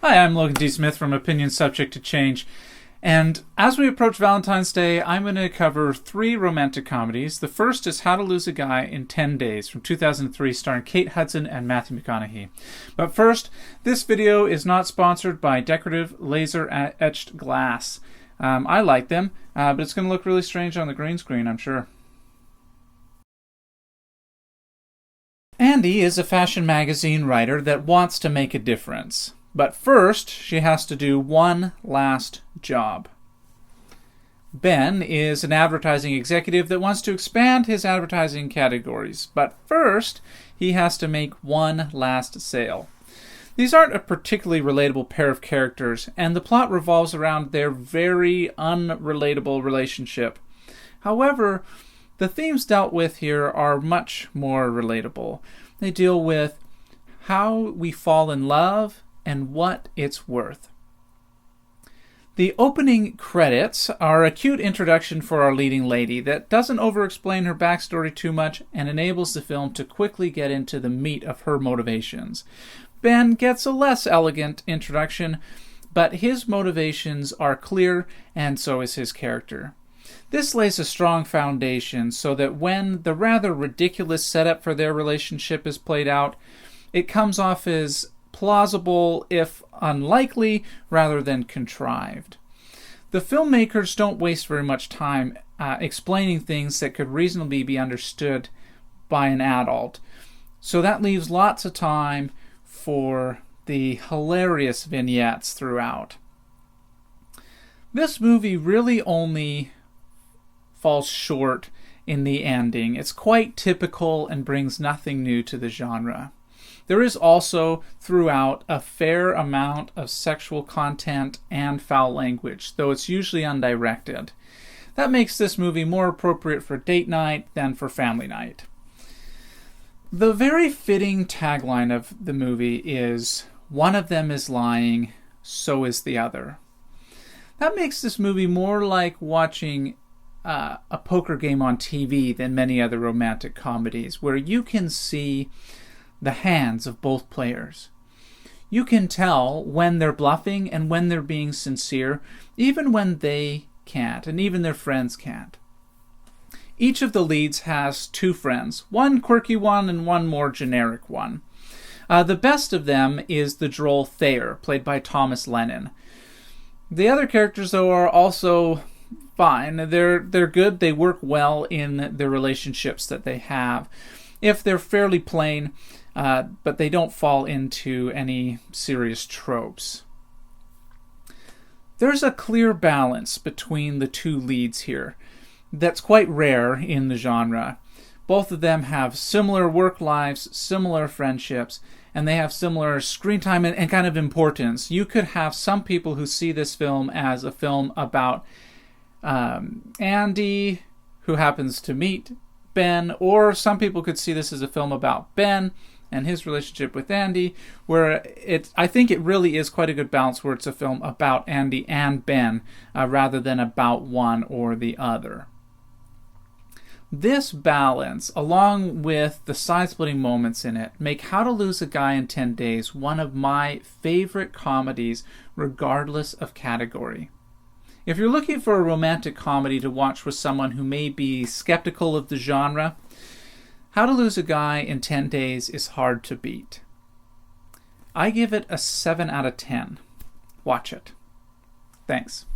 Hi, I'm Logan D. Smith from Opinions Subject to Change, and as we approach Valentine's Day, I'm going to cover 3 romantic comedies. The first is How to Lose a Guy in 10 Days from 2003, starring Kate Hudson and Matthew McConaughey. But first, this video is not sponsored by decorative laser-etched glass. I like them, but it's going to look really strange on the green screen, I'm sure. Andy is a fashion magazine writer that wants to make a difference. But first, she has to do one last job. Ben is an advertising executive that wants to expand his advertising categories. But first, he has to make one last sale. These aren't a particularly relatable pair of characters, and the plot revolves around their very unrelatable relationship. However, the themes dealt with here are much more relatable. They deal with how we fall in love and what it's worth. The opening credits are a cute introduction for our leading lady that doesn't over-explain her backstory too much and enables the film to quickly get into the meat of her motivations. Ben gets a less elegant introduction, but his motivations are clear, and so is his character. This lays a strong foundation so that when the rather ridiculous setup for their relationship is played out, it comes off as plausible, if unlikely, rather than contrived. The filmmakers don't waste very much time explaining things that could reasonably be understood by an adult. So that leaves lots of time for the hilarious vignettes throughout. This movie really only falls short in the ending. It's quite typical and brings nothing new to the genre. There is also, throughout, a fair amount of sexual content and foul language, though it's usually undirected. That makes this movie more appropriate for date night than for family night. The very fitting tagline of the movie is, "One of them is lying, so is the other." That makes this movie more like watching a poker game on TV than many other romantic comedies, where you can see the hands of both players. You can tell when they're bluffing and when they're being sincere, even when they can't, and even their friends can't. Each of the leads has 2 friends, one quirky one and one more generic one. The best of them is the droll Thayer, played by Thomas Lennon. The other characters, though, are also fine. They're good, they work well in the relationships that they have. If they're fairly plain, but they don't fall into any serious tropes. There's a clear balance between the 2 leads here that's quite rare in the genre. Both of them have similar work lives, similar friendships, and they have similar screen time and kind of importance. You could have some people who see this film as a film about Andy, who happens to meet Ben, or some people could see this as a film about Ben and his relationship with Andy, where I think it really is quite a good balance where it's a film about Andy and Ben rather than about one or the other. This balance, along with the side-splitting moments in it, make How to Lose a Guy in 10 Days one of my favorite comedies regardless of category. If you're looking for a romantic comedy to watch with someone who may be skeptical of the genre, How to Lose a Guy in 10 Days is hard to beat. I give it a 7 out of 10. Watch it. Thanks.